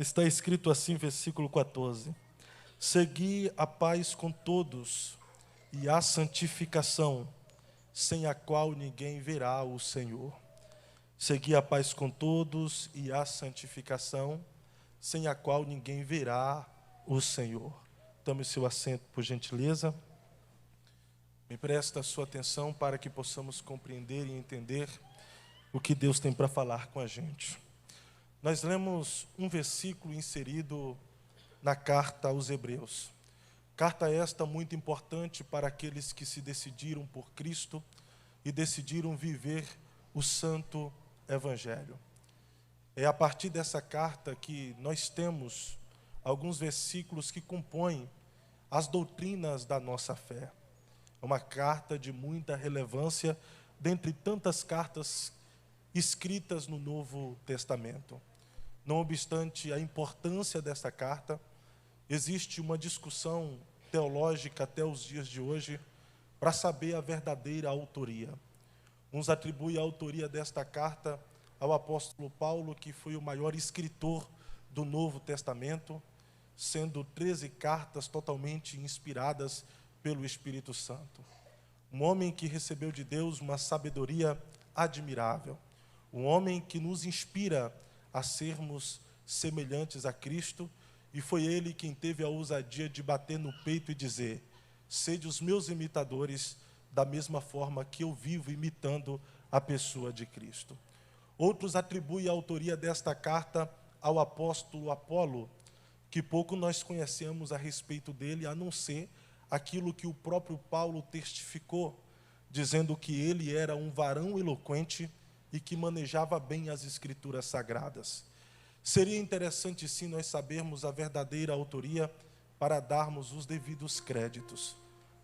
Está escrito assim, versículo 14: Segui a paz com todos e a santificação, sem a qual ninguém verá o Senhor. Segui a paz com todos e a santificação, sem a qual ninguém verá o Senhor. Tome seu assento, por gentileza. Me presta a sua atenção para que possamos compreender e entender o que Deus tem para falar com a gente. Nós lemos um versículo inserido na carta aos Hebreus. Carta esta muito importante para aqueles que se decidiram por Cristo e decidiram viver o santo Evangelho. É a partir dessa carta que nós temos alguns versículos que compõem as doutrinas da nossa fé. É uma carta de muita relevância, dentre tantas cartas escritas no Novo Testamento. Não obstante a importância dessa carta, existe uma discussão teológica até os dias de hoje para saber a verdadeira autoria. Uns atribuem a autoria desta carta ao apóstolo Paulo, que foi o maior escritor do Novo Testamento, sendo 13 cartas totalmente inspiradas pelo Espírito Santo. Um homem que recebeu de Deus uma sabedoria admirável. Um homem que nos inspira a sermos semelhantes a Cristo, e foi ele quem teve a ousadia de bater no peito e dizer: sede os meus imitadores, da mesma forma que eu vivo imitando a pessoa de Cristo. Outros atribuem a autoria desta carta ao apóstolo Apolo, que pouco nós conhecemos a respeito dele, a não ser aquilo que o próprio Paulo testificou, dizendo que ele era um varão eloquente e que manejava bem as Escrituras Sagradas. Seria interessante, sim, nós sabermos a verdadeira autoria para darmos os devidos créditos.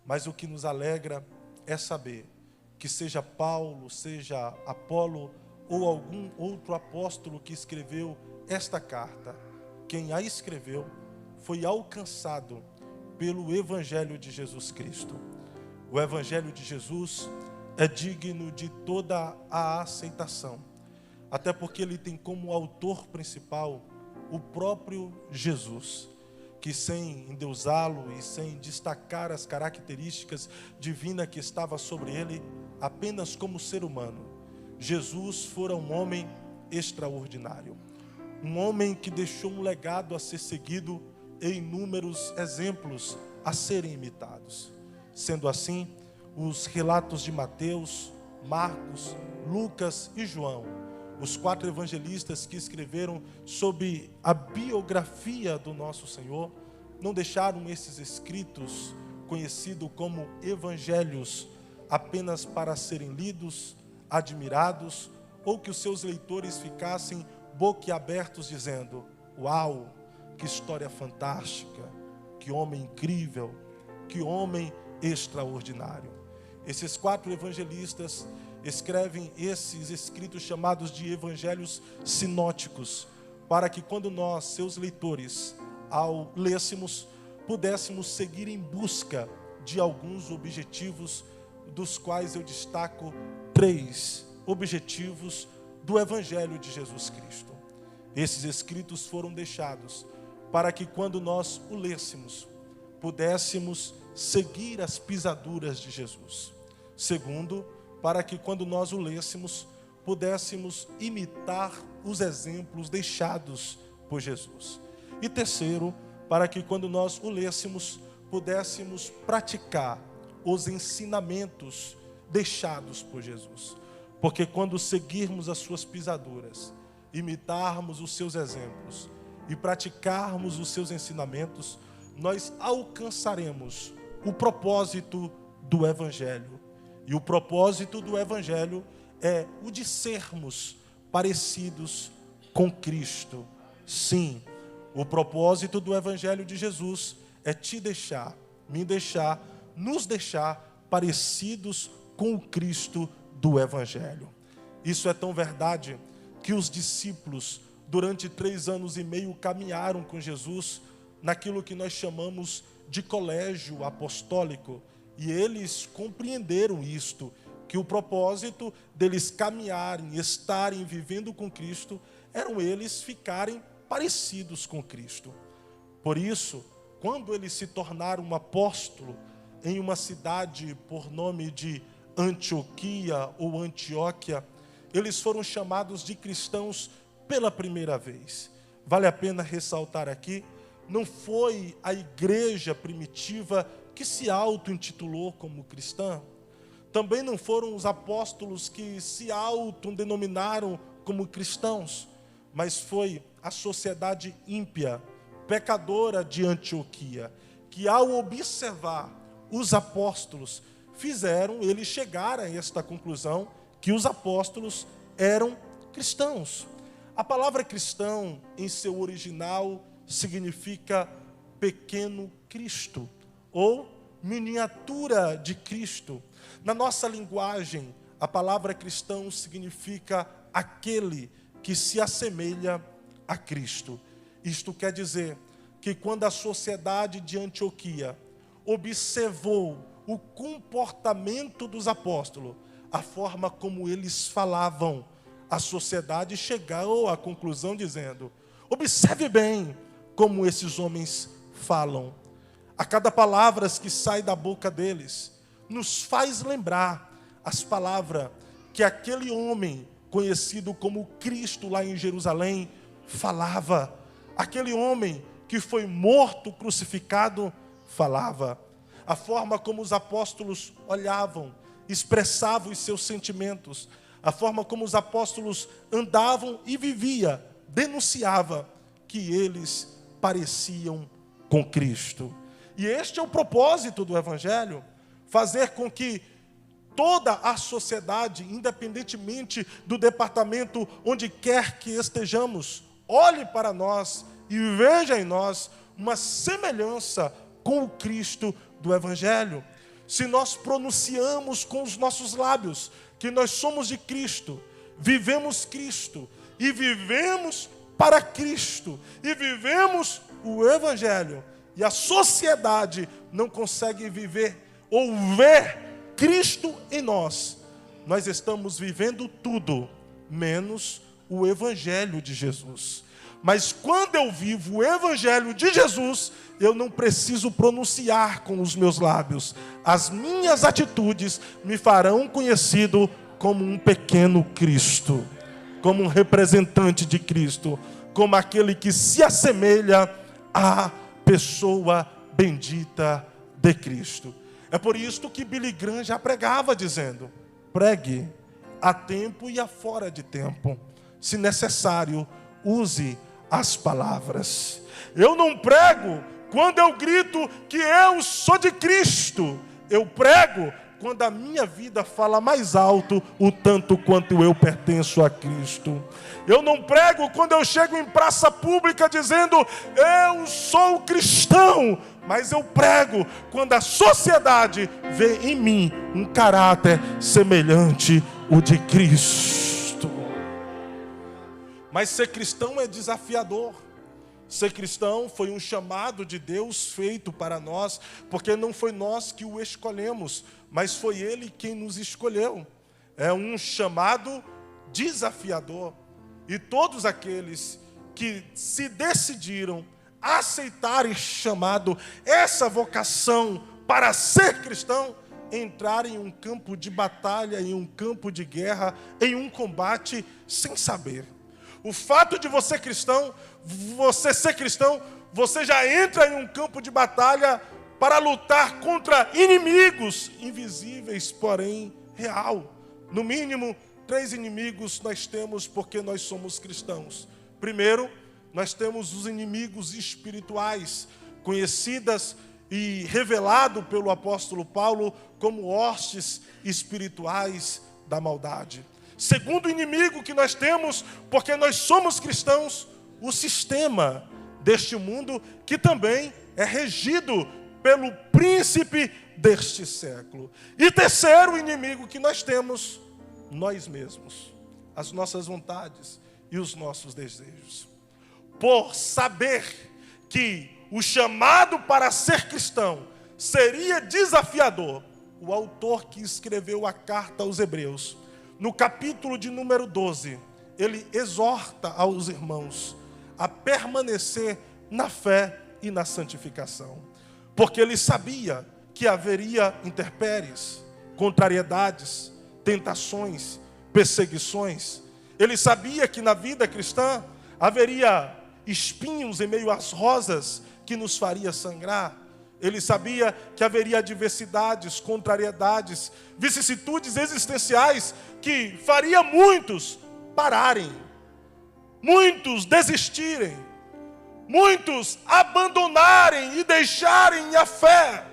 Mas o que nos alegra é saber que seja Paulo, seja Apolo ou algum outro apóstolo que escreveu esta carta, quem a escreveu foi alcançado pelo Evangelho de Jesus Cristo. O Evangelho de Jesus é digno de toda a aceitação, até porque ele tem como autor principal o próprio Jesus, que sem endeusá-lo e sem destacar as características divinas que estava sobre ele, apenas como ser humano, Jesus fora um homem extraordinário. Um homem que deixou um legado a ser seguido e inúmeros exemplos a serem imitados. Sendo assim, os relatos de Mateus, Marcos, Lucas e João, os 4 evangelistas que escreveram sobre a biografia do nosso Senhor, não deixaram esses escritos, conhecidos como evangelhos, apenas para serem lidos, admirados, ou que os seus leitores ficassem boquiabertos dizendo: uau, que história fantástica, que homem incrível, que homem extraordinário. Esses 4 evangelistas escrevem esses escritos chamados de evangelhos sinóticos, para que quando nós, seus leitores, ao lêssemos, pudéssemos seguir em busca de alguns objetivos, dos quais eu destaco 3 objetivos do Evangelho de Jesus Cristo. Esses escritos foram deixados para que quando nós o lêssemos, pudéssemos seguir as pisaduras de Jesus. Segundo, para que quando nós o lêssemos, pudéssemos imitar os exemplos deixados por Jesus. E terceiro, para que quando nós o lêssemos, pudéssemos praticar os ensinamentos deixados por Jesus. Porque quando seguirmos as suas pisaduras, imitarmos os seus exemplos e praticarmos os seus ensinamentos, nós alcançaremos o propósito do Evangelho. E o propósito do Evangelho é o de sermos parecidos com Cristo. Sim, o propósito do Evangelho de Jesus é te deixar, me deixar, nos deixar parecidos com o Cristo do Evangelho. Isso é tão verdade que os discípulos, durante 3 anos e meio, caminharam com Jesus naquilo que nós chamamos de colégio apostólico. E eles compreenderam isto, que o propósito deles caminharem, estarem vivendo com Cristo, eram eles ficarem parecidos com Cristo. Por isso, quando ele se tornar um apóstolo em uma cidade por nome de Antioquia ou Antioquia, eles foram chamados de cristãos pela primeira vez. Vale a pena ressaltar aqui, não foi a igreja primitiva que se auto-intitulou como cristã. Também não foram os apóstolos que se autodenominaram como cristãos, mas foi a sociedade ímpia, pecadora de Antioquia, que ao observar os apóstolos, fizeram eles chegar a esta conclusão que os apóstolos eram cristãos. A palavra cristão, em seu original, significa pequeno Cristo, ou miniatura de Cristo. Na nossa linguagem, a palavra cristão significa aquele que se assemelha a Cristo. Isto quer dizer que quando a sociedade de Antioquia observou o comportamento dos apóstolos, a forma como eles falavam, a sociedade chegou à conclusão dizendo: observe bem como esses homens falam. A cada palavra que sai da boca deles, nos faz lembrar as palavras que aquele homem, conhecido como Cristo lá em Jerusalém, falava. Aquele homem que foi morto, crucificado, falava. A forma como os apóstolos olhavam, expressavam os seus sentimentos, a forma como os apóstolos andavam e viviam, denunciava que eles pareciam com Cristo. E este é o propósito do Evangelho, fazer com que toda a sociedade, independentemente do departamento onde quer que estejamos, olhe para nós e veja em nós uma semelhança com o Cristo do Evangelho. Se nós pronunciamos com os nossos lábios que nós somos de Cristo, vivemos Cristo e vivemos para Cristo e vivemos o Evangelho, e a sociedade não consegue viver ou ver Cristo em nós, nós estamos vivendo tudo menos o Evangelho de Jesus. Mas quando eu vivo o Evangelho de Jesus, eu não preciso pronunciar com os meus lábios. As minhas atitudes me farão conhecido como um pequeno Cristo, como um representante de Cristo, como aquele que se assemelha à pessoa bendita de Cristo. É por isso que Billy Graham já pregava dizendo: pregue a tempo e a fora de tempo. Se necessário, use as palavras. Eu não prego quando eu grito que eu sou de Cristo. Eu prego quando a minha vida fala mais alto o tanto quanto eu pertenço a Cristo. Eu não prego quando eu chego em praça pública dizendo eu sou cristão, mas eu prego quando a sociedade vê em mim um caráter semelhante ao de Cristo. Mas ser cristão é desafiador. Ser cristão foi um chamado de Deus feito para nós, porque não foi nós que o escolhemos, mas foi Ele quem nos escolheu. É um chamado desafiador. E todos aqueles que se decidiram a aceitar esse chamado, essa vocação para ser cristão, entrar em um campo de batalha, em um campo de guerra, em um combate sem saber. O fato de você ser cristão, você já entra em um campo de batalha para lutar contra inimigos invisíveis, porém real. No mínimo, 3 inimigos nós temos porque nós somos cristãos. Primeiro, nós temos os inimigos espirituais, conhecidas e revelado pelo apóstolo Paulo como hostes espirituais da maldade. Segundo inimigo que nós temos, porque nós somos cristãos, o sistema deste mundo, que também é regido pelo príncipe deste século. E terceiro inimigo que nós temos, nós mesmos, as nossas vontades e os nossos desejos. Por saber que o chamado para ser cristão seria desafiador, o autor que escreveu a carta aos Hebreus, no capítulo de número 12, ele exorta aos irmãos a permanecer na fé e na santificação. Porque ele sabia que haveria intempéries, contrariedades, tentações, perseguições. Ele sabia que na vida cristã haveria espinhos em meio às rosas que nos faria sangrar. Ele sabia que haveria adversidades, contrariedades, vicissitudes existenciais que faria muitos pararem, muitos desistirem, muitos abandonarem e deixarem a fé.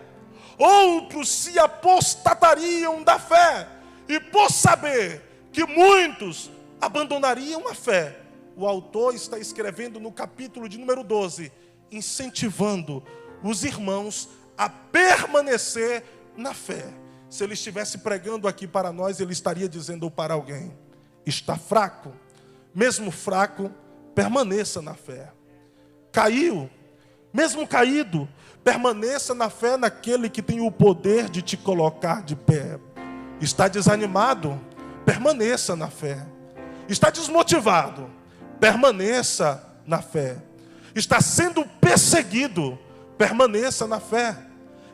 Outros se apostatariam da fé. E por saber que muitos abandonariam a fé, o autor está escrevendo no capítulo de número 12, incentivando os irmãos a permanecer na fé. Se ele estivesse pregando aqui para nós, ele estaria dizendo para alguém: está fraco? Mesmo fraco, permaneça na fé. Caiu? Mesmo caído, permaneça na fé naquele que tem o poder de te colocar de pé. Está desanimado? Permaneça na fé. Está desmotivado? Permaneça na fé. Está sendo perseguido? Permaneça na fé.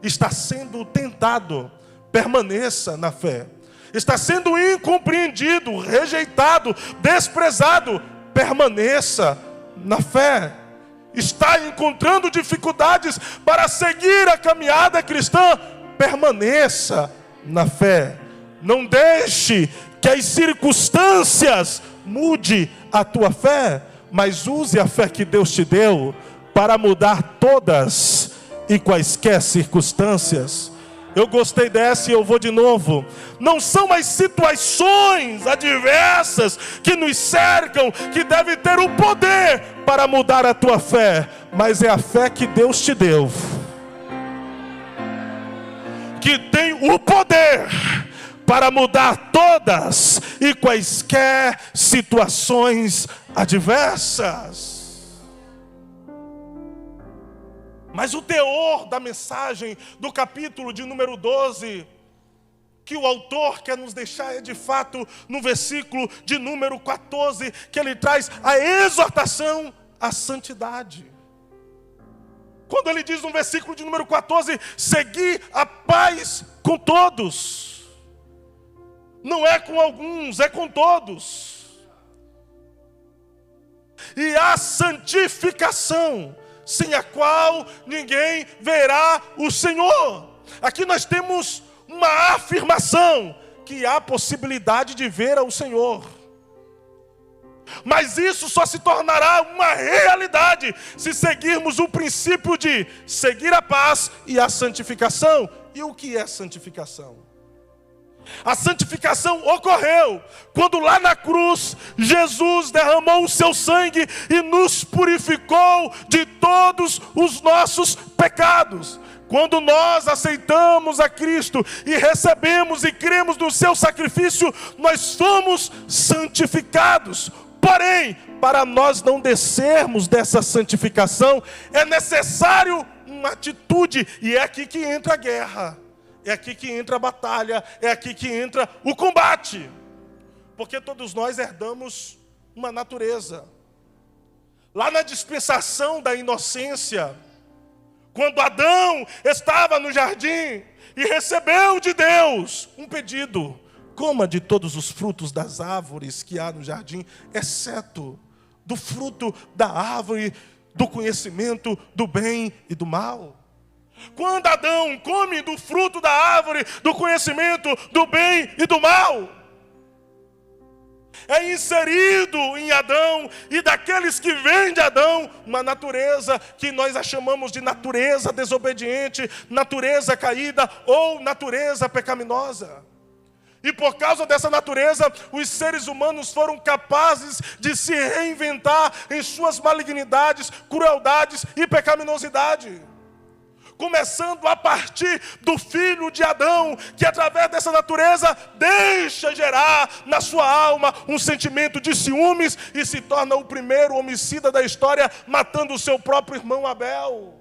Está sendo tentado? Permaneça na fé. Está sendo incompreendido, rejeitado, desprezado? Permaneça na fé. Está encontrando dificuldades para seguir a caminhada cristã? Permaneça na fé. Não deixe que as circunstâncias mude a tua fé, mas use a fé que Deus te deu para mudar todas e quaisquer circunstâncias. Eu gostei dessa e eu vou de novo. Não são as situações adversas que nos cercam que devem ter o poder para mudar a tua fé, mas é a fé que Deus te deu, que tem o poder para mudar todas e quaisquer situações adversas. Mas o teor da mensagem do capítulo de número 12, que o autor quer nos deixar é de fato no versículo de número 14, que ele traz a exortação à santidade. Quando ele diz no versículo de número 14, segui a paz com todos. Não é com alguns, é com todos. E a santificação, sem a qual ninguém verá o Senhor. Aqui nós temos uma afirmação que há possibilidade de ver ao Senhor. Mas isso só se tornará uma realidade se seguirmos o princípio de seguir a paz e a santificação. E o que é santificação? A santificação ocorreu quando lá na cruz Jesus derramou o seu sangue e nos purificou de todos os nossos pecados. Quando nós aceitamos a Cristo e recebemos e cremos no seu sacrifício, nós somos santificados. Porém, para nós não descermos dessa santificação, é necessário uma atitude, e é aqui que entra a guerra. É aqui que entra a batalha, é aqui que entra o combate. Porque todos nós herdamos uma natureza. Lá na dispensação da inocência, quando Adão estava no jardim e recebeu de Deus um pedido: coma de todos os frutos das árvores que há no jardim, exceto do fruto da árvore do conhecimento do bem e do mal. Quando Adão come do fruto da árvore do conhecimento do bem e do mal, é inserido em Adão e daqueles que vêm de Adão uma natureza que nós a chamamos de natureza desobediente, natureza caída ou natureza pecaminosa. E por causa dessa natureza, os seres humanos foram capazes de se reinventar em suas malignidades, crueldades e pecaminosidade. Começando a partir do filho de Adão, que através dessa natureza deixa gerar na sua alma um sentimento de ciúmes e se torna o primeiro homicida da história, matando o seu próprio irmão Abel.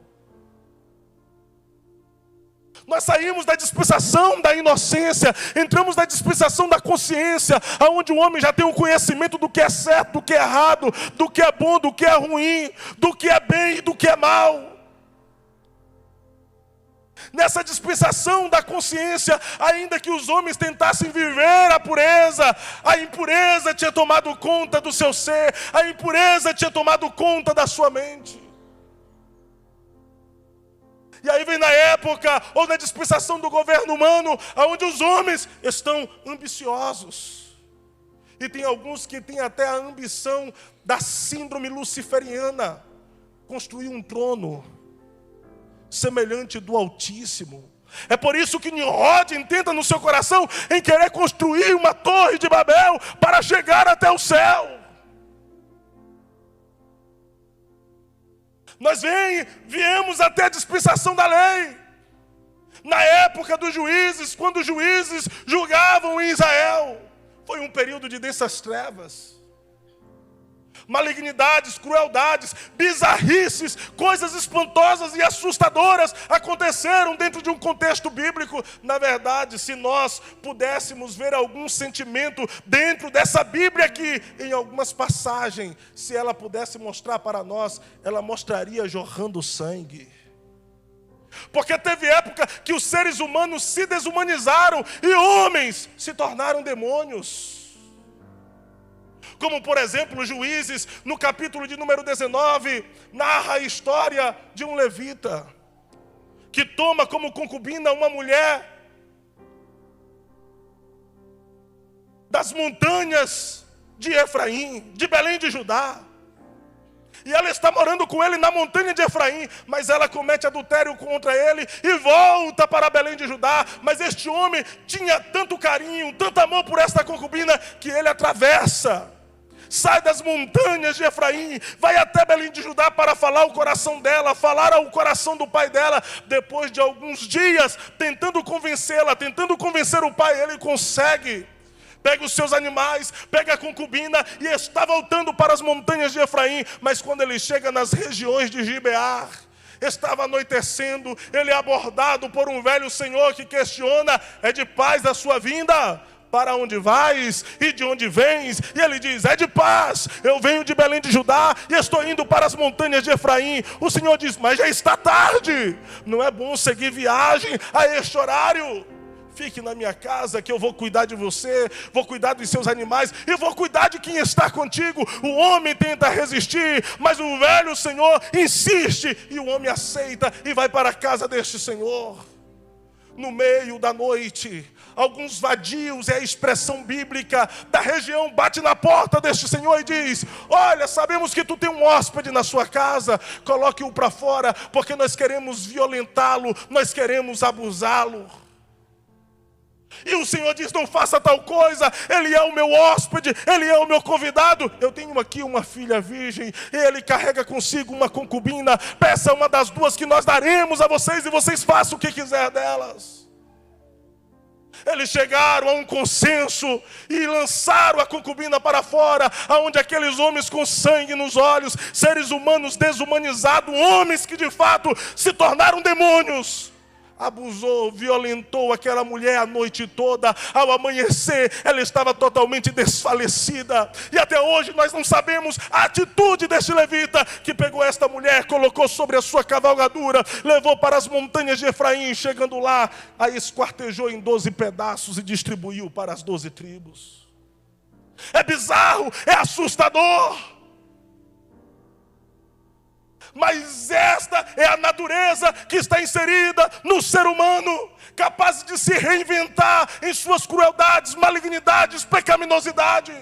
Nós saímos da dispensação da inocência, entramos na dispensação da consciência, onde o homem já tem um conhecimento do que é certo, do que é errado, do que é bom, do que é ruim, do que é bem e do que é mal. Nessa dispensação da consciência, ainda que os homens tentassem viver a impureza tinha tomado conta do seu ser, a impureza tinha tomado conta da sua mente. E aí vem na época, ou na dispensação do governo humano, onde os homens estão ambiciosos. E tem alguns que têm até a ambição da síndrome luciferiana, construir um trono semelhante do Altíssimo. É por isso que Nimrod intenta no seu coração em querer construir uma torre de Babel para chegar até o céu. Nós viemos até a dispensação da lei. Na época dos juízes, quando os juízes julgavam em Israel, foi um período de densas trevas. Malignidades, crueldades, bizarrices, coisas espantosas e assustadoras aconteceram dentro de um contexto bíblico. Na verdade, se nós pudéssemos ver algum sentimento dentro dessa Bíblia aqui, em algumas passagens, se ela pudesse mostrar para nós, ela mostraria jorrando sangue. Porque teve época que os seres humanos se desumanizaram e homens se tornaram demônios. Como, por exemplo, Juízes, no capítulo de número 19, narra a história de um levita que toma como concubina uma mulher das montanhas de Efraim, de Belém de Judá. E ela está morando com ele na montanha de Efraim, mas ela comete adultério contra ele e volta para Belém de Judá. Mas este homem tinha tanto carinho, tanto amor por esta concubina, que ele atravessa, sai das montanhas de Efraim, vai até Belém de Judá para falar o coração dela, falar ao coração do pai dela. Depois de alguns dias, tentando convencê-la, tentando convencer o pai, ele consegue. Pega os seus animais, pega a concubina e está voltando para as montanhas de Efraim. Mas quando ele chega nas regiões de Gibear, estava anoitecendo, ele é abordado por um velho senhor que questiona: é de paz a sua vinda? Para onde vais e de onde vens? E ele diz: é de paz, eu venho de Belém de Judá e estou indo para as montanhas de Efraim. O Senhor diz: mas já está tarde, não é bom seguir viagem a este horário. Fique na minha casa que eu vou cuidar de você, vou cuidar dos seus animais e vou cuidar de quem está contigo. O homem tenta resistir, mas o velho senhor insiste e o homem aceita e vai para a casa deste senhor. No meio da noite, alguns vadios, é a expressão bíblica da região, bate na porta deste senhor e diz: olha, sabemos que tu tem um hóspede na sua casa, coloque-o para fora, porque nós queremos violentá-lo, nós queremos abusá-lo. E o Senhor diz: não faça tal coisa, ele é o meu hóspede, ele é o meu convidado. Eu tenho aqui uma filha virgem, e ele carrega consigo uma concubina. Peça uma das duas que nós daremos a vocês, e vocês façam o que quiser delas. Eles chegaram a um consenso e lançaram a concubina para fora, aonde aqueles homens com sangue nos olhos, seres humanos desumanizados, homens que de fato se tornaram demônios, abusou, violentou aquela mulher a noite toda. Ao amanhecer, ela estava totalmente desfalecida. E até hoje nós não sabemos a atitude deste levita, que pegou esta mulher, colocou sobre a sua cavalgadura, levou para as montanhas de Efraim. Chegando lá, a esquartejou em 12 pedaços e distribuiu para as 12 tribos. É bizarro, é assustador. Mas esta é a natureza que está inserida no ser humano, capaz de se reinventar em suas crueldades, malignidades, pecaminosidade.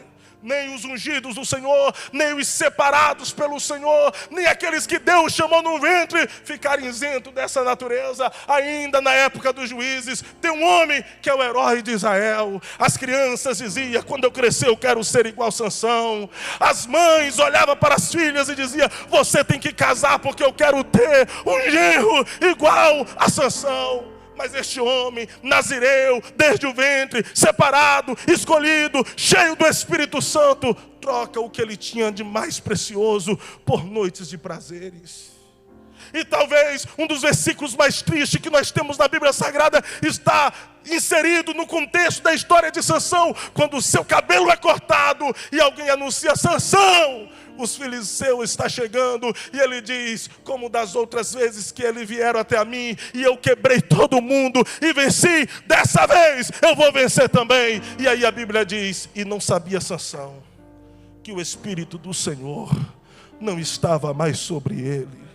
Nem os ungidos do Senhor, nem os separados pelo Senhor, nem aqueles que Deus chamou no ventre ficarem isentos dessa natureza. Ainda na época dos juízes, tem um homem que é o herói de Israel. As crianças diziam: quando eu crescer eu quero ser igual Sansão. As mães olhavam para as filhas e diziam: você tem que casar porque eu quero ter um genro igual a Sansão. Mas este homem, nazireu, desde o ventre, separado, escolhido, cheio do Espírito Santo, troca o que ele tinha de mais precioso por noites de prazeres. E talvez um dos versículos mais tristes que nós temos na Bíblia Sagrada está inserido no contexto da história de Sansão, quando o seu cabelo é cortado e alguém anuncia: Sansão, os filisteus estão chegando. E ele diz: como das outras vezes que eles vieram até a mim e eu quebrei todo mundo e venci, dessa vez eu vou vencer também. E aí a Bíblia diz: e não sabia Sansão que o Espírito do Senhor não estava mais sobre ele.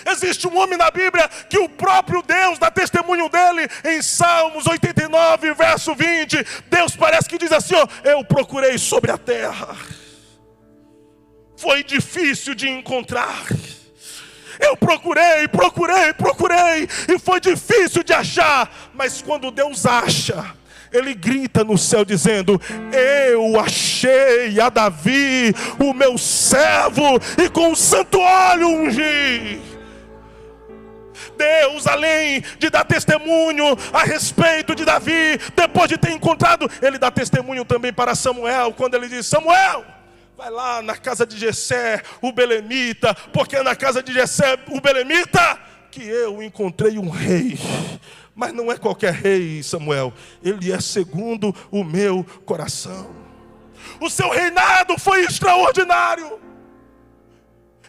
Existe um homem na Bíblia que o próprio Deus dá testemunho dele em Salmos 89, verso 20. Deus parece que diz assim: ó, eu procurei sobre a terra, foi difícil de encontrar. Eu procurei, e foi difícil de achar. Mas quando Deus acha, ele grita no céu dizendo: eu achei a Davi, o meu servo, e com o santo óleo ungi. Deus, além de dar testemunho a respeito de Davi, depois de ter encontrado, ele dá testemunho também para Samuel, quando ele diz: Samuel, vai lá na casa de Jessé, o belemita, porque é na casa de Jessé, o belemita, que eu encontrei um rei. Mas não é qualquer rei, Samuel, ele é segundo o meu coração. O seu reinado foi extraordinário.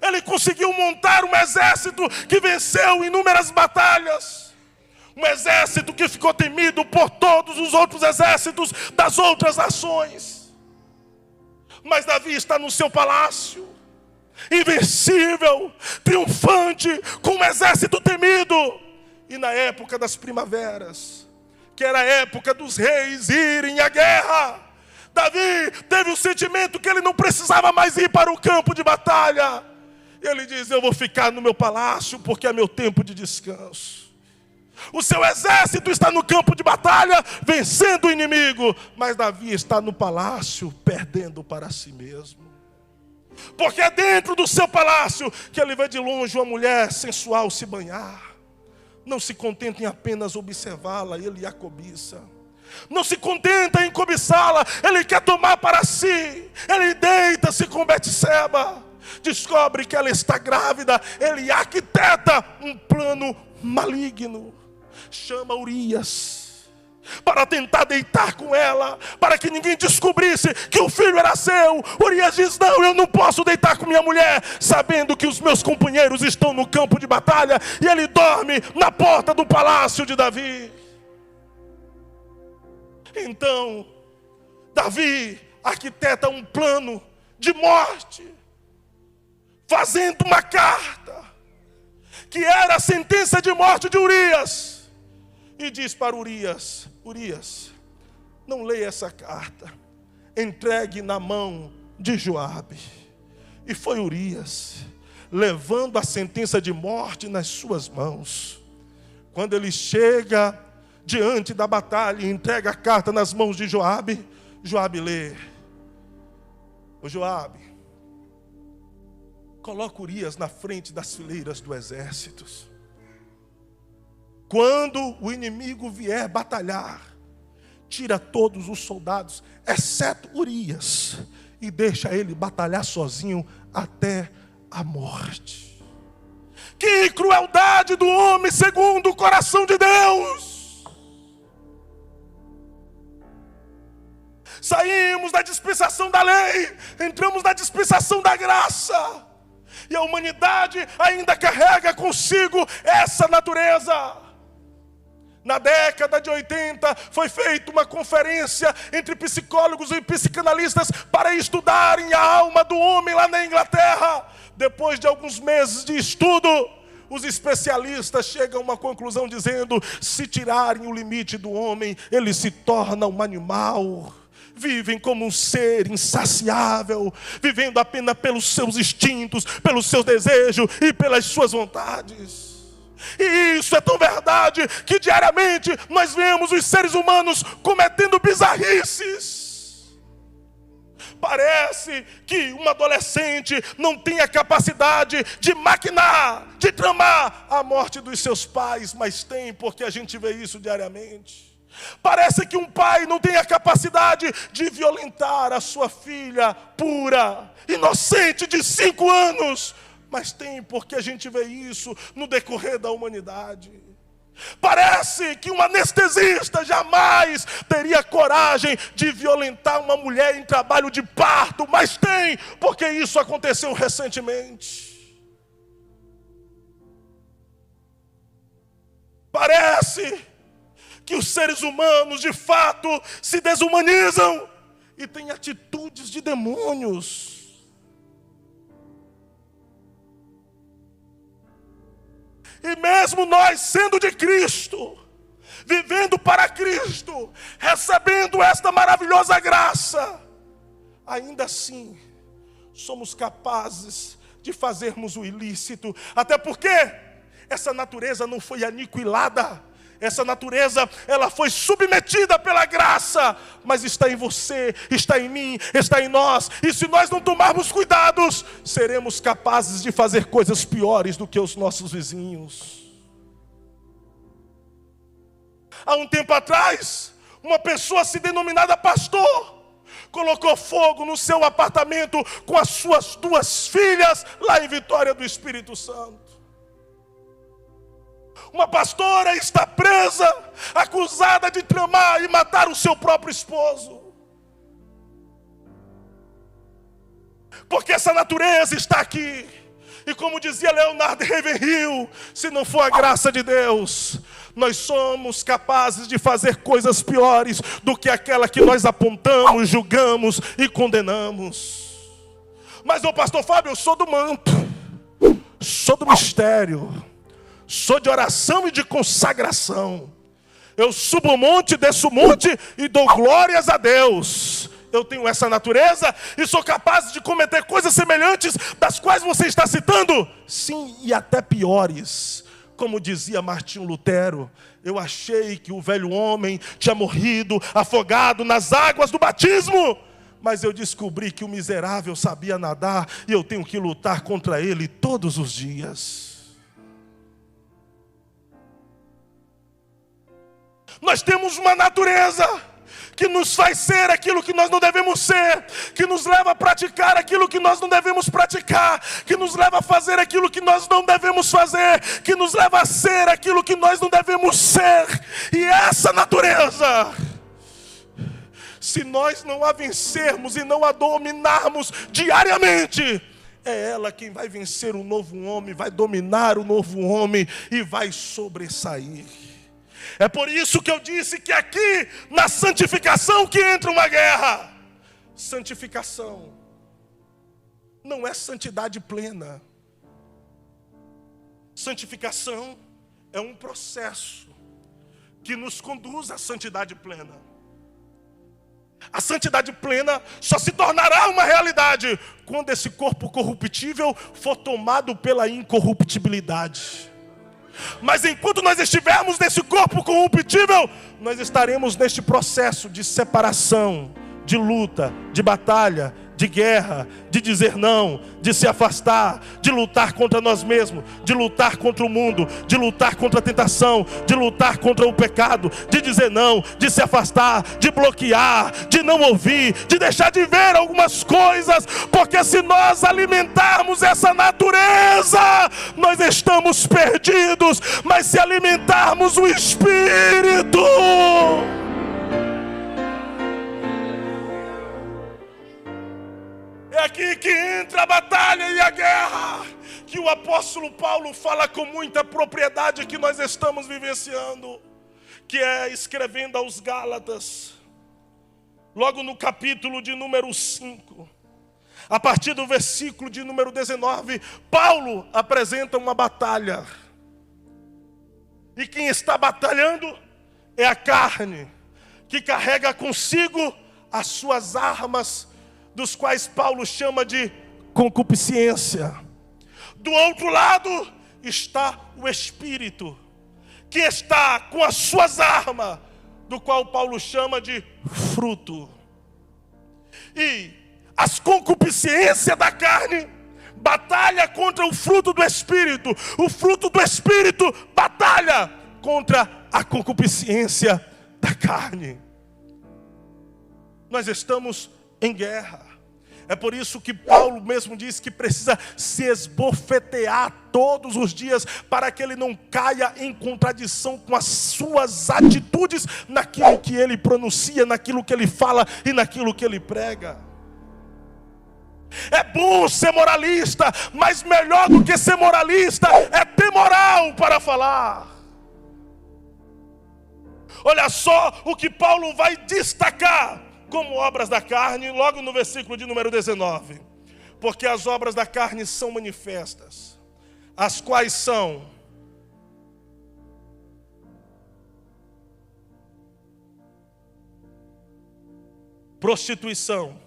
Ele conseguiu montar um exército que venceu inúmeras batalhas. Um exército que ficou temido por todos os outros exércitos das outras nações. Mas Davi está no seu palácio, invencível, triunfante, com um exército temido. E na época das primaveras, que era a época dos reis irem à guerra, Davi teve o sentimento que ele não precisava mais ir para o campo de batalha. Ele diz: eu vou ficar no meu palácio porque é meu tempo de descanso. O seu exército está no campo de batalha, vencendo o inimigo. Mas Davi está no palácio, perdendo para si mesmo. Porque é dentro do seu palácio que ele vê de longe uma mulher sensual se banhar. Não se contenta em apenas observá-la, ele a cobiça. Não se contenta em cobiçá-la, ele quer tomar para si. Ele deita-se com Betseba, descobre que ela está grávida, ele arquiteta um plano maligno. Chama Urias para tentar deitar com ela, para que ninguém descobrisse que o filho era seu. Urias diz: não, eu não posso deitar com minha mulher, sabendo que os meus companheiros estão no campo de batalha. E ele dorme na porta do palácio de Davi. Então Davi arquiteta um plano de morte, fazendo uma carta que era a sentença de morte de Urias. E diz para Urias: Urias, não leia essa carta, entregue na mão de Joabe. E foi Urias, levando a sentença de morte nas suas mãos. Quando ele chega diante da batalha e entrega a carta nas mãos de Joabe, Joabe lê: ô Joabe, coloca Urias na frente das fileiras do exército. Quando o inimigo vier batalhar, tira todos os soldados, exceto Urias, e deixa ele batalhar sozinho até a morte. Que crueldade do homem segundo o coração de Deus! Saímos da dispensação da lei, entramos na dispensação da graça. E a humanidade ainda carrega consigo essa natureza. Na década de 80 foi feita uma conferência entre psicólogos e psicanalistas para estudarem a alma do homem lá na Inglaterra. Depois de alguns meses de estudo, os especialistas chegam a uma conclusão dizendo: se tirarem o limite do homem, ele se torna um animal. Vivem como um ser insaciável, vivendo apenas pelos seus instintos, pelos seus desejos e pelas suas vontades. E isso é tão verdade que diariamente nós vemos os seres humanos cometendo bizarrices. Parece que um adolescente não tem a capacidade de maquinar, de tramar a morte dos seus pais, mas tem, porque a gente vê isso diariamente. Parece que um pai não tem a capacidade de violentar a sua filha pura, inocente de 5 anos, mas tem, porque a gente vê isso no decorrer da humanidade. Parece que um anestesista jamais teria coragem de violentar uma mulher em trabalho de parto, mas tem, porque isso aconteceu recentemente. Parece que os seres humanos de fato se desumanizam e têm atitudes de demônios. E mesmo nós, sendo de Cristo, vivendo para Cristo, recebendo esta maravilhosa graça, ainda assim, somos capazes de fazermos o ilícito. Até porque essa natureza não foi aniquilada. Essa natureza, ela foi submetida pela graça, mas está em você, está em mim, está em nós. E se nós não tomarmos cuidados, seremos capazes de fazer coisas piores do que os nossos vizinhos. Há um tempo atrás, uma pessoa se denominada pastor colocou fogo no seu apartamento com as suas 2 filhas lá em Vitória do Espírito Santo. Uma pastora está presa, acusada de tramar e matar o seu próprio esposo. Porque essa natureza está aqui. E como dizia Leonardo Ravenhill, se não for a graça de Deus, nós somos capazes de fazer coisas piores do que aquela que nós apontamos, julgamos e condenamos. Mas, pastor Fábio, eu sou do manto, sou do mistério, sou de oração e de consagração. Eu subo o monte, desço o monte e dou glórias a Deus. Eu tenho essa natureza e sou capaz de cometer coisas semelhantes das quais você está citando. Sim, e até piores. Como dizia Martinho Lutero, eu achei que o velho homem tinha morrido afogado nas águas do batismo. Mas eu descobri que o miserável sabia nadar e eu tenho que lutar contra ele todos os dias. Nós temos uma natureza que nos faz ser aquilo que nós não devemos ser, que nos leva a praticar aquilo que nós não devemos praticar, que nos leva a fazer aquilo que nós não devemos fazer, que nos leva a ser aquilo que nós não devemos ser. E essa natureza, se nós não a vencermos e não a dominarmos diariamente, é ela quem vai vencer o novo homem, vai dominar o novo homem e vai sobressair. É por isso que eu disse que aqui, na santificação, que entra uma guerra. Santificação não é santidade plena. Santificação é um processo que nos conduz à santidade plena. A santidade plena só se tornará uma realidade quando esse corpo corruptível for tomado pela incorruptibilidade. Mas enquanto nós estivermos nesse corpo corruptível, nós estaremos neste processo de separação, de luta, de batalha, de guerra, de dizer não, de se afastar, de lutar contra nós mesmos, de lutar contra o mundo, de lutar contra a tentação, de lutar contra o pecado, de dizer não, de se afastar, de bloquear, de não ouvir, de deixar de ver algumas coisas, porque se nós alimentarmos essa natureza, nós estamos perdidos, mas se alimentarmos o Espírito, é aqui que entra a batalha e a guerra, que o apóstolo Paulo fala com muita propriedade que nós estamos vivenciando, que é escrevendo aos Gálatas, logo no capítulo de número 5, a partir do versículo de número 19, Paulo apresenta uma batalha, e quem está batalhando é a carne, que carrega consigo as suas armas, dos quais Paulo chama de concupiscência. Do outro lado está o Espírito, que está com as suas armas, do qual Paulo chama de fruto. E as concupiscências da carne batalha contra o fruto do Espírito. O fruto do Espírito batalha contra a concupiscência da carne. Nós estamos em guerra. É por isso que Paulo mesmo diz que precisa se esbofetear todos os dias, para que ele não caia em contradição com as suas atitudes, naquilo que ele pronuncia, naquilo que ele fala e naquilo que ele prega. É bom ser moralista, mas melhor do que ser moralista é ter moral para falar. Olha só o que Paulo vai destacar como obras da carne, logo no versículo de número 19. Porque as obras da carne são manifestas, as quais são: prostituição,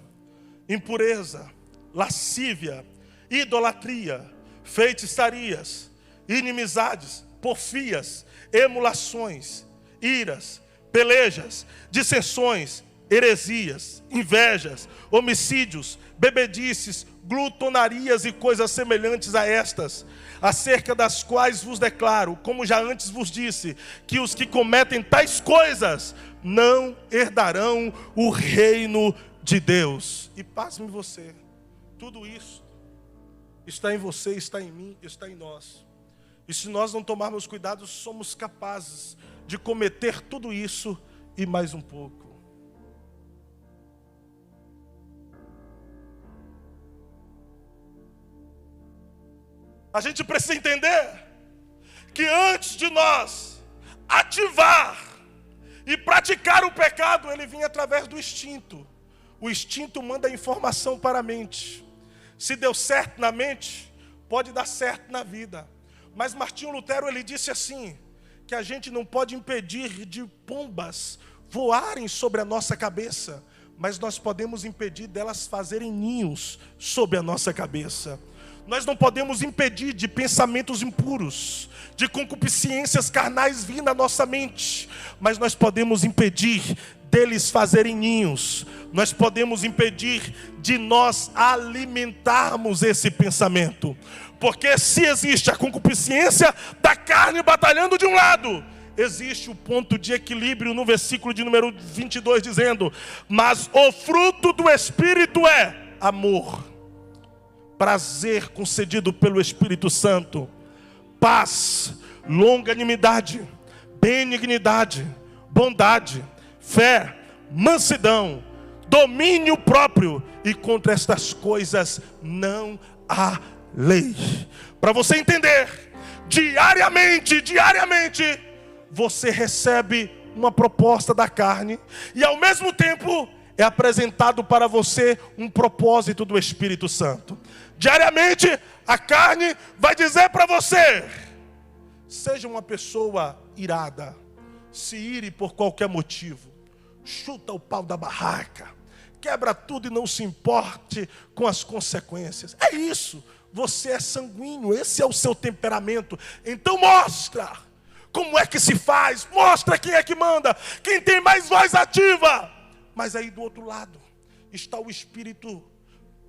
impureza, lascívia, idolatria, feitiçarias, inimizades, porfias, emulações, iras, pelejas, dissensões, heresias, invejas, homicídios, bebedices, glutonarias e coisas semelhantes a estas, acerca das quais vos declaro, como já antes vos disse, que os que cometem tais coisas não herdarão o reino de Deus. E pasme você, tudo isso está em você, está em mim, está em nós. E se nós não tomarmos cuidado, somos capazes de cometer tudo isso e mais um pouco. A gente precisa entender que antes de nós ativar e praticar o pecado, ele vinha através do instinto. O instinto manda informação para a mente. Se deu certo na mente, pode dar certo na vida. Mas Martinho Lutero, ele disse assim, que a gente não pode impedir de pombas voarem sobre a nossa cabeça, mas nós podemos impedir delas fazerem ninhos sobre a nossa cabeça. Nós não podemos impedir de pensamentos impuros, de concupiscências carnais vir na nossa mente, mas nós podemos impedir deles fazerem ninhos. Nós podemos impedir de nós alimentarmos esse pensamento. Porque se existe a concupiscência da carne batalhando de um lado, existe o ponto de equilíbrio no versículo de número 22 dizendo: mas o fruto do Espírito é amor, prazer concedido pelo Espírito Santo, paz, longanimidade, benignidade, bondade, fé, mansidão, domínio próprio, e contra estas coisas não há lei. Para você entender, diariamente, você recebe uma proposta da carne, e ao mesmo tempo é apresentado para você um propósito do Espírito Santo. Diariamente, a carne vai dizer para você: seja uma pessoa irada, se ire por qualquer motivo, chuta o pau da barraca, quebra tudo e não se importe com as consequências. É isso, você é sanguíneo, esse é o seu temperamento. Então mostra como é que se faz, mostra quem é que manda, quem tem mais voz ativa. Mas aí do outro lado está o Espírito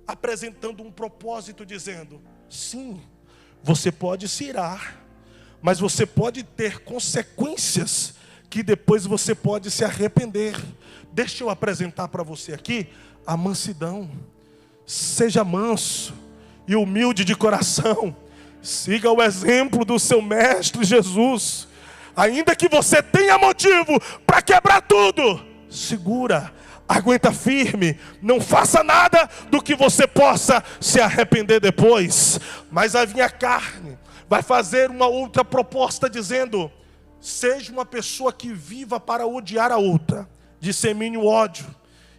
apresentando um propósito, dizendo: sim, você pode se irar, mas você pode ter consequências que depois você pode se arrepender. Deixa eu apresentar para você aqui a mansidão. Seja manso e humilde de coração. Siga o exemplo do seu mestre Jesus. Ainda que você tenha motivo para quebrar tudo, segura, aguenta firme, não faça nada do que você possa se arrepender depois. Mas a minha carne vai fazer uma outra proposta dizendo: seja uma pessoa que viva para odiar a outra, dissemine o ódio.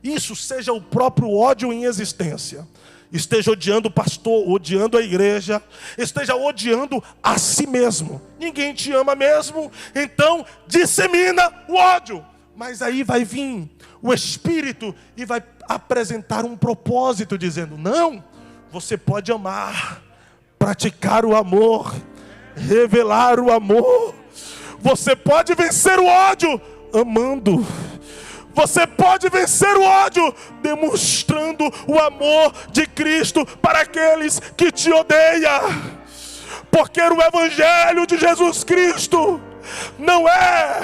Isso, seja o próprio ódio em existência. Esteja odiando o pastor, odiando a igreja, esteja odiando a si mesmo. Ninguém te ama mesmo, então dissemina o ódio. Mas aí vai vir o Espírito e vai apresentar um propósito, dizendo: não, você pode amar, praticar o amor, revelar o amor. Você pode vencer o ódio amando. Você pode vencer o ódio demonstrando o amor de Cristo para aqueles que te odeiam. Porque o Evangelho de Jesus Cristo não é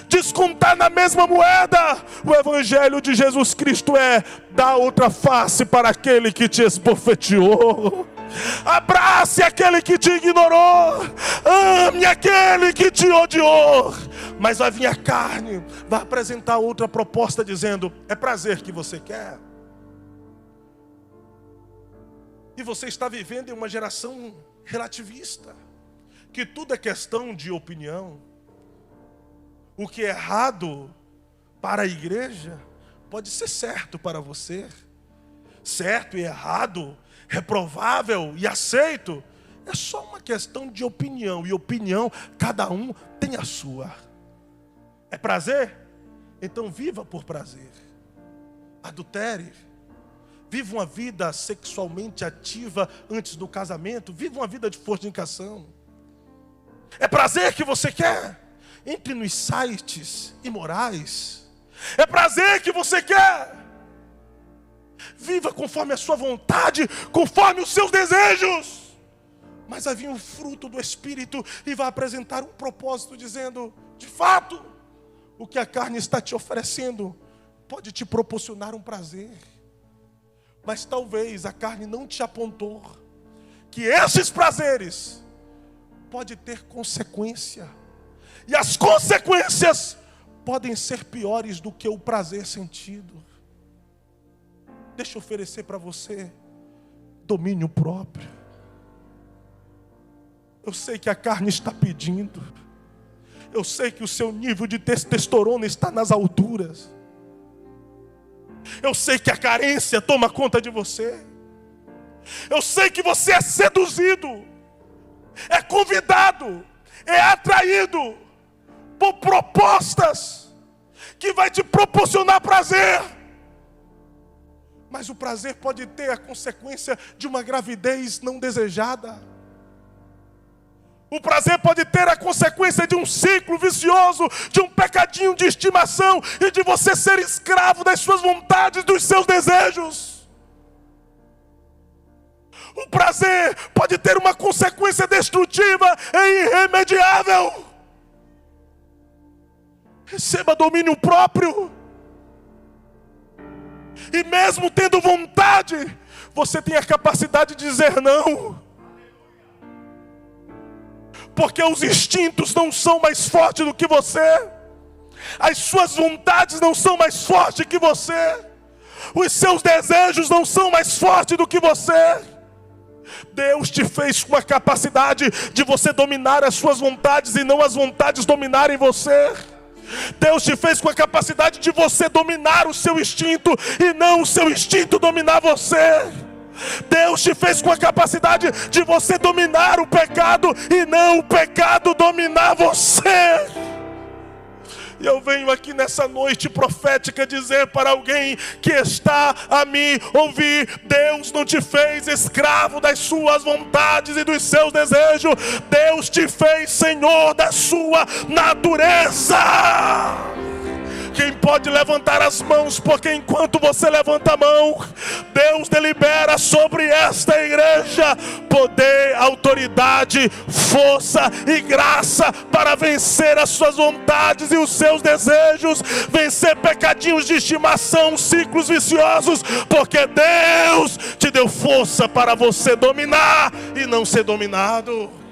descontar na mesma moeda. O evangelho de Jesus Cristo é: dá outra face para aquele que te esbofeteou. Abrace aquele que te ignorou. Ame aquele que te odiou. Mas vai vir a carne, vai apresentar outra proposta dizendo: é prazer que você quer. E você está vivendo em uma geração relativista, que tudo é questão de opinião. O que é errado para a igreja pode ser certo para você. Certo e errado, reprovável e aceito, é só uma questão de opinião. E opinião, cada um tem a sua. É prazer? Então viva por prazer. Adultere. Viva uma vida sexualmente ativa antes do casamento. Viva uma vida de fornicação. É prazer que você quer? Entre nos sites imorais. É prazer que você quer? Viva conforme a sua vontade, conforme os seus desejos. Mas vai vir o fruto do Espírito e vai apresentar um propósito dizendo: de fato, o que a carne está te oferecendo pode te proporcionar um prazer. Mas talvez a carne não te apontou que esses prazeres podem ter consequência. E as consequências podem ser piores do que o prazer sentido. Deixa eu oferecer para você domínio próprio. Eu sei que a carne está pedindo. Eu sei que o seu nível de testosterona está nas alturas. Eu sei que a carência toma conta de você. Eu sei que você é seduzido, é convidado, é atraído por propostas que vai te proporcionar prazer. Mas o prazer pode ter a consequência de uma gravidez não desejada. O prazer pode ter a consequência de um ciclo vicioso, de um pecadinho de estimação e de você ser escravo das suas vontades, dos seus desejos. O prazer pode ter uma consequência destrutiva e irremediável. Receba domínio próprio. E mesmo tendo vontade, você tem a capacidade de dizer não. Porque os instintos não são mais fortes do que você. As suas vontades não são mais fortes que você. Os seus desejos não são mais fortes do que você. Deus te fez com a capacidade de você dominar as suas vontades e não as vontades dominarem você. Deus te fez com a capacidade de você dominar o seu instinto e não o seu instinto dominar você. Deus te fez com a capacidade de você dominar o pecado e não o pecado dominar você. E eu venho aqui nessa noite profética dizer para alguém que está a me ouvir: Deus não te fez escravo das suas vontades e dos seus desejos. Deus te fez senhor da sua natureza. Quem pode levantar as mãos? Porque enquanto você levanta a mão, Deus delibera sobre esta igreja poder, autoridade, força e graça para vencer as suas vontades e os seus desejos, vencer pecadinhos de estimação, ciclos viciosos, porque Deus te deu força para você dominar e não ser dominado.